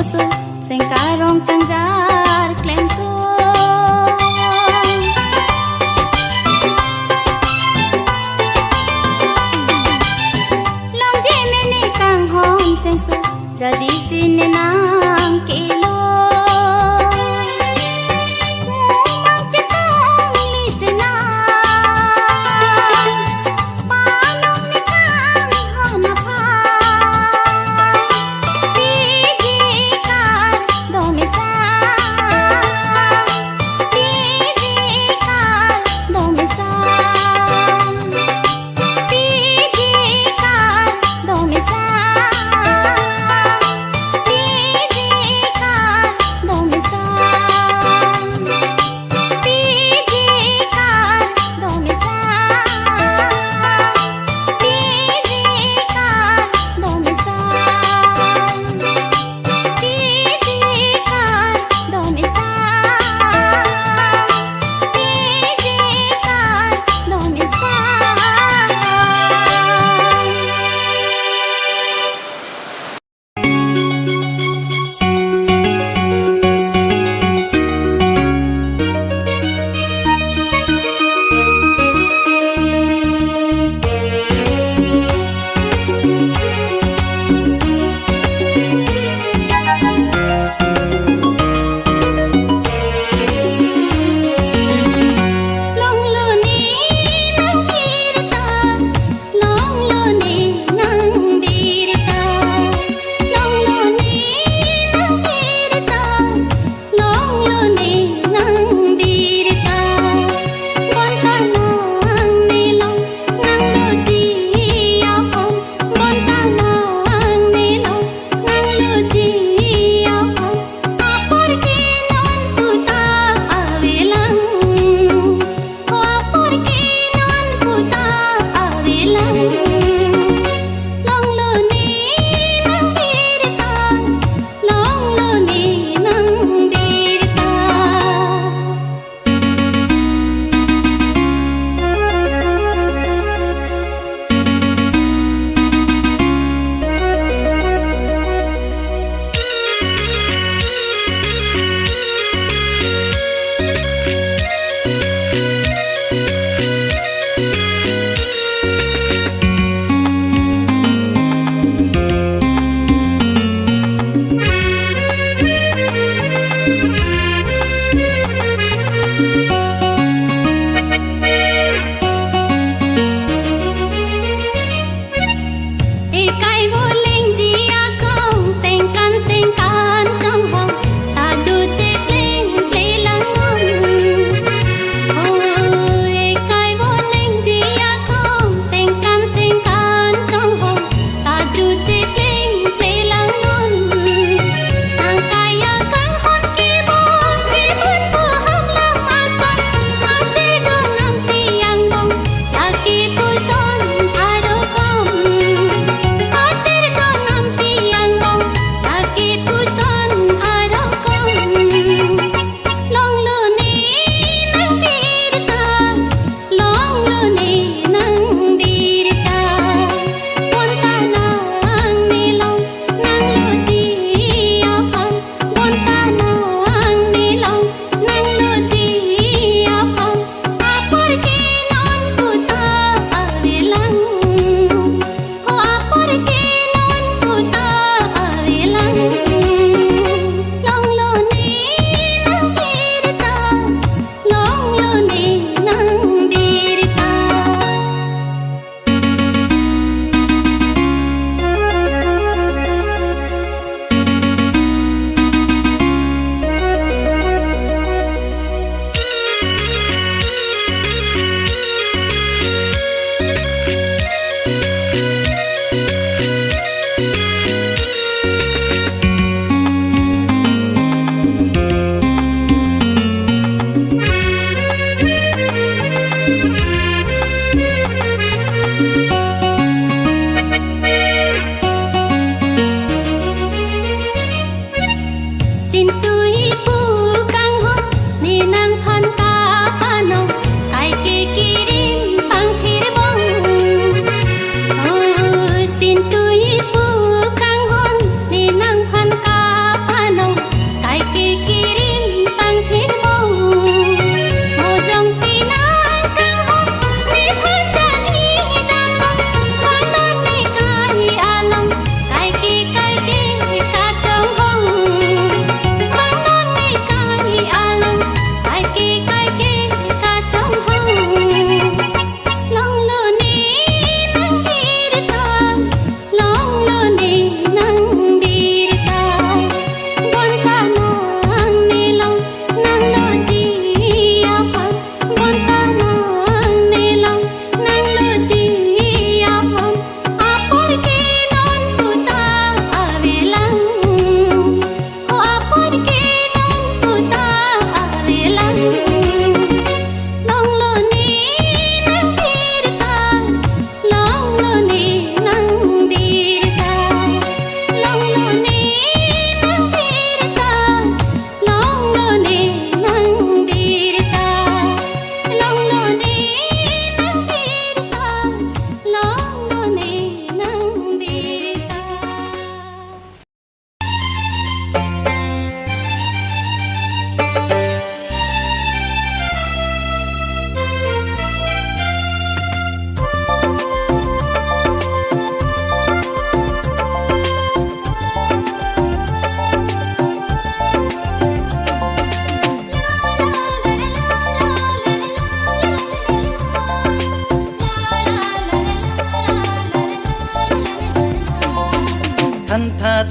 usul sing karong tanggar klento long di meni kang hon sing su jadi sini nang kilo mumang cetong li jenang panong ni kang hon napai pigikan domisan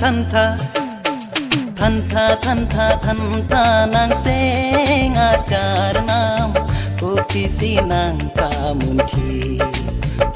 thân tha nang seng acar nam kopi si nang kamunthi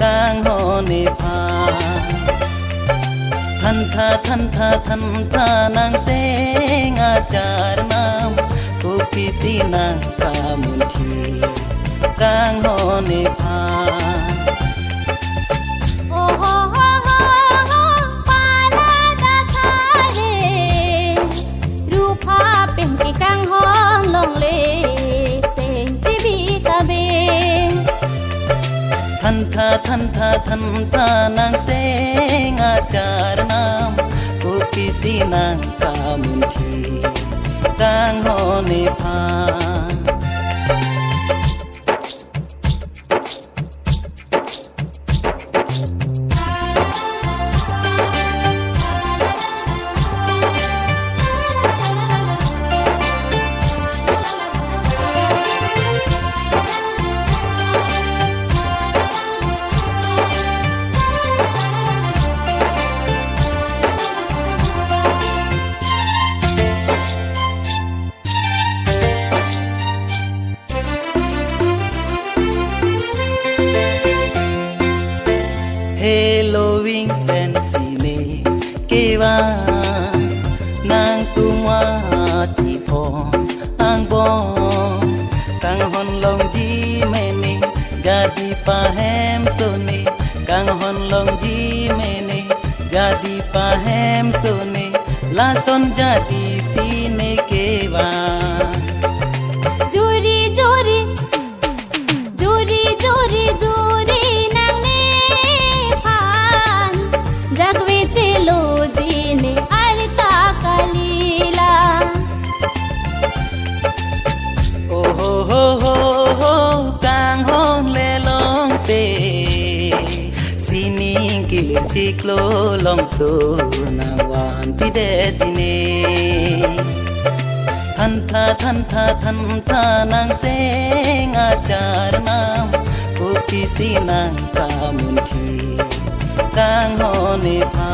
kang hone pha thân tha nang seng acar nam kopi si nang kamunthi kang hone pha căng hong lòng lệ sen chỉ bị ta bê thân tha nang seng acar nam kopi si nang kamunthi kang hone pha Halloween pensine kewa nang tumwa chi pho ang bon kang hon long ji mene jadi pahem sone kang hon long ji mene jadi pahem sone lason jadi sine kewa juri juri juri juri juri जगवे चलो जीने अरता कलीला ओ हो कांग हों ले लोंग ते सिनी किलिर चिकलो लोंग सो नावान पिदे जिने thân tha nang seng acar nam kopi si nang kamunthi kang hone pha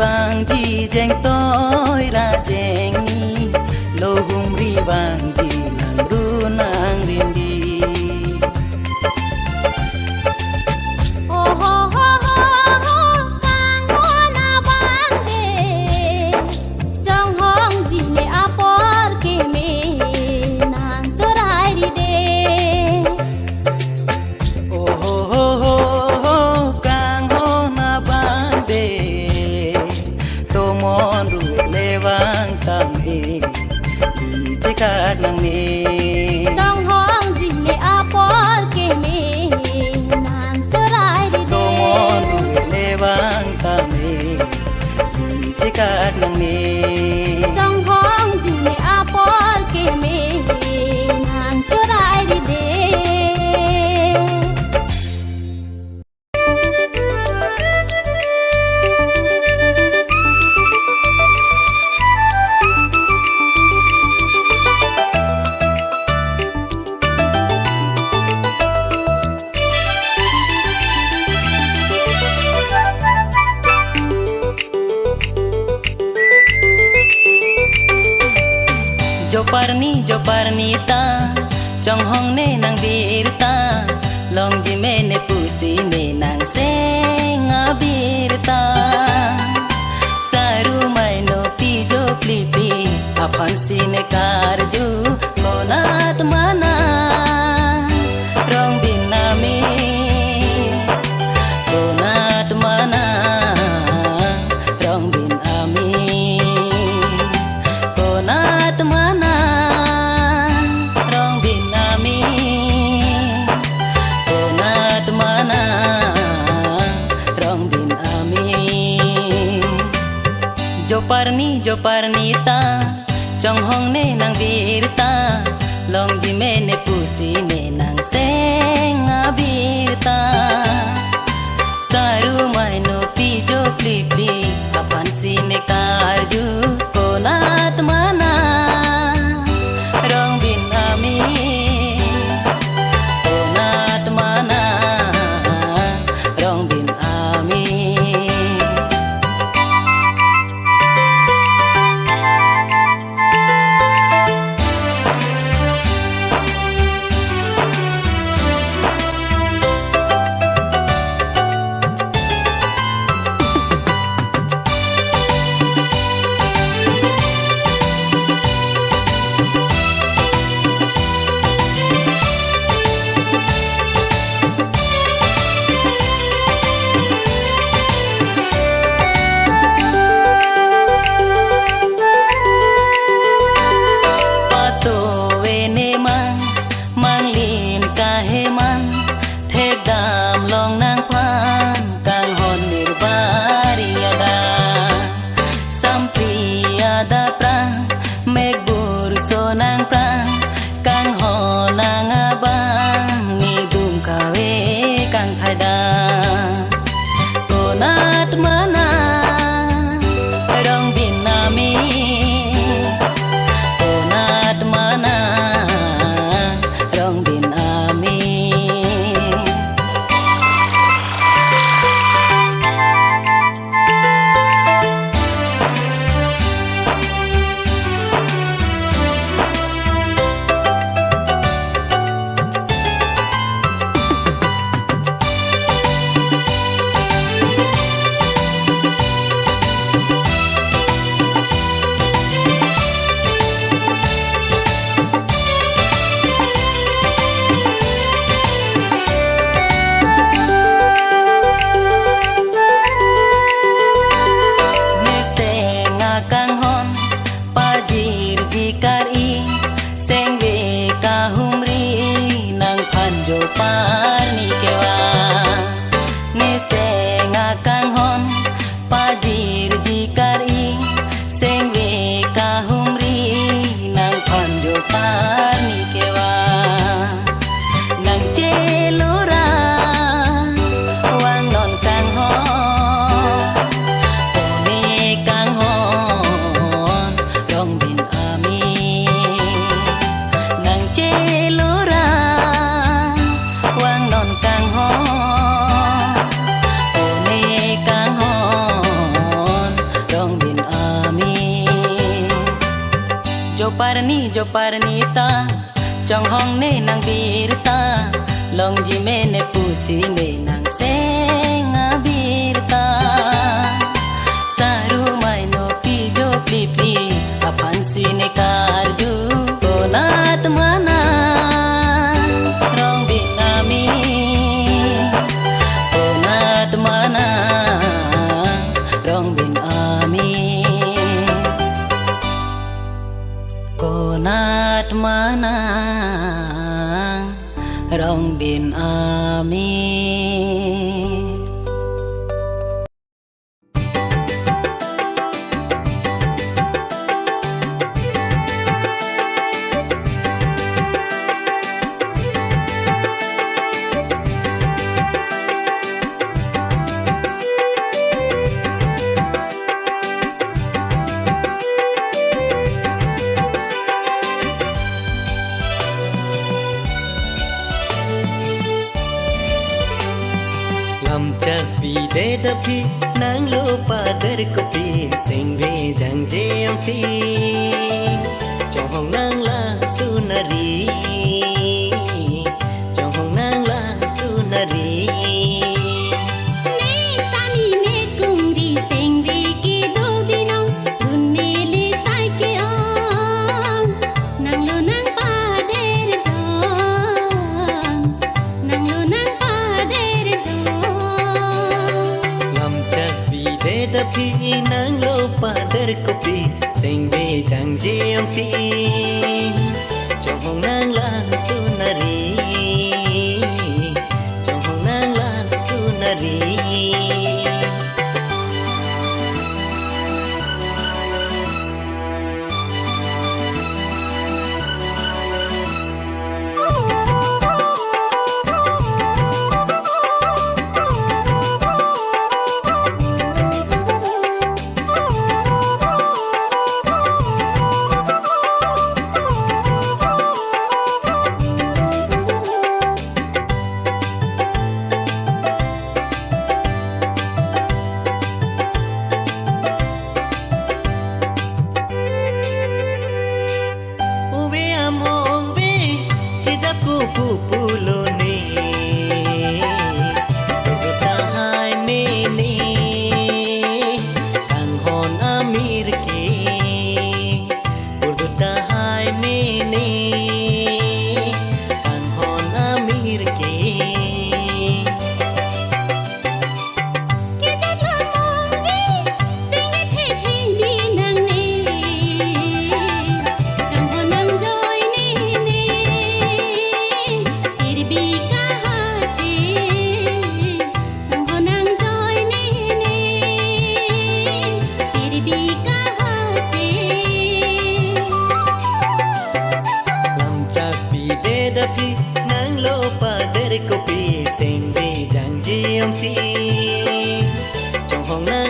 Wang ji jeng tôi ra jeng ni lo hum ri wang ji nang ru nang rin di oh ho kang ho na bang de trong hong ji ne apor ke me nang chorai ri de các nàng ni trong hong ji ne apor ke me nang chorai ri de tô mon le wang ta me di các nàng ni trong hong ji ne apor ke me nang chorai ri de jo parni ta trong hong ne nang bir ta long ji me ne pusi ne nang se Joparni ta Trong hong ne nang birta Long ji me ne pusi ne nang senga birta Saru mai no pijo pli pli Apan si ne karju konat mana Rong bin ami konat mana Rong bin ami Joparni ta Trong hong ne nang birta Long ji me ne pusi ne nang senga birta Saru mai no pijo pli pli Apan si ne karju konat mana Rong bin ami konat mana Rong bin ami Konat mana Rong bin ami Dedapi nang lupa terkopi sing ve jang jeamti Chong nang la sunari Chong nang la sunari Dedapi nang lupa terkopi sing ve jang jeamti Chong nang la sunari Chong nang la sunari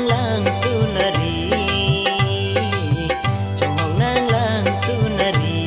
nang lang sunari trong hong nang lang sunari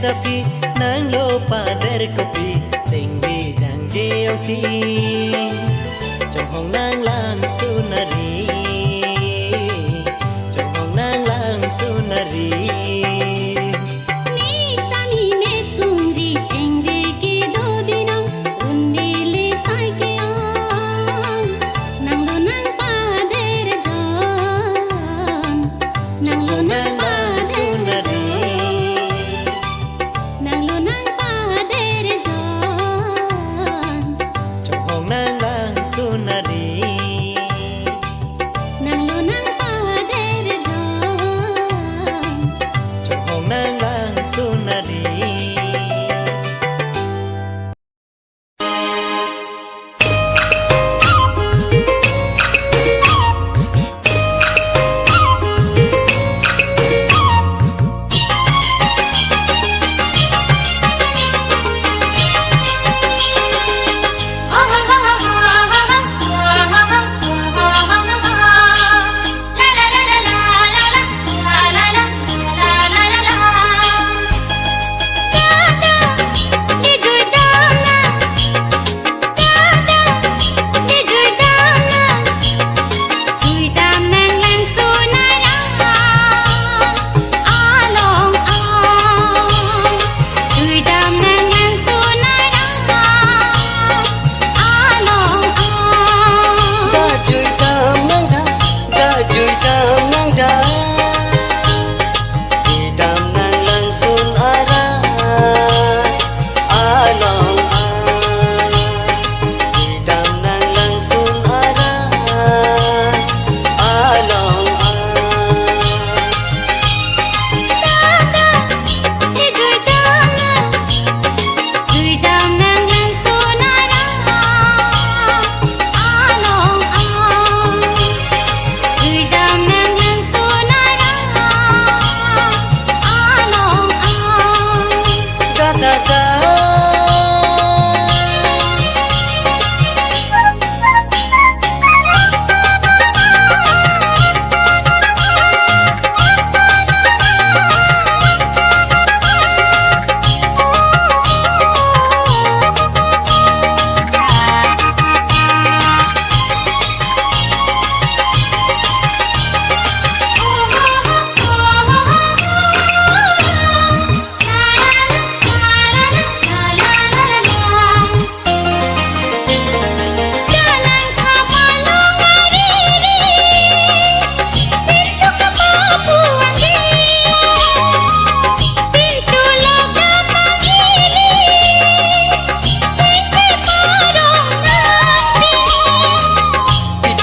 Tapi nang lupa dari kopi singgi janji oti trong hong nang lang sunari trong hong nang lang sunari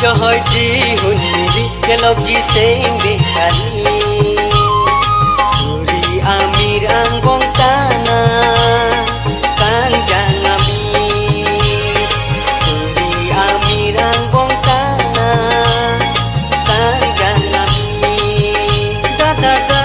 Joy ji huniri kelok ji sing bekali Suri amir angbong tanah Kanjang amir Suri amir angbong tanah Kanjang amir Da da da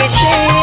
से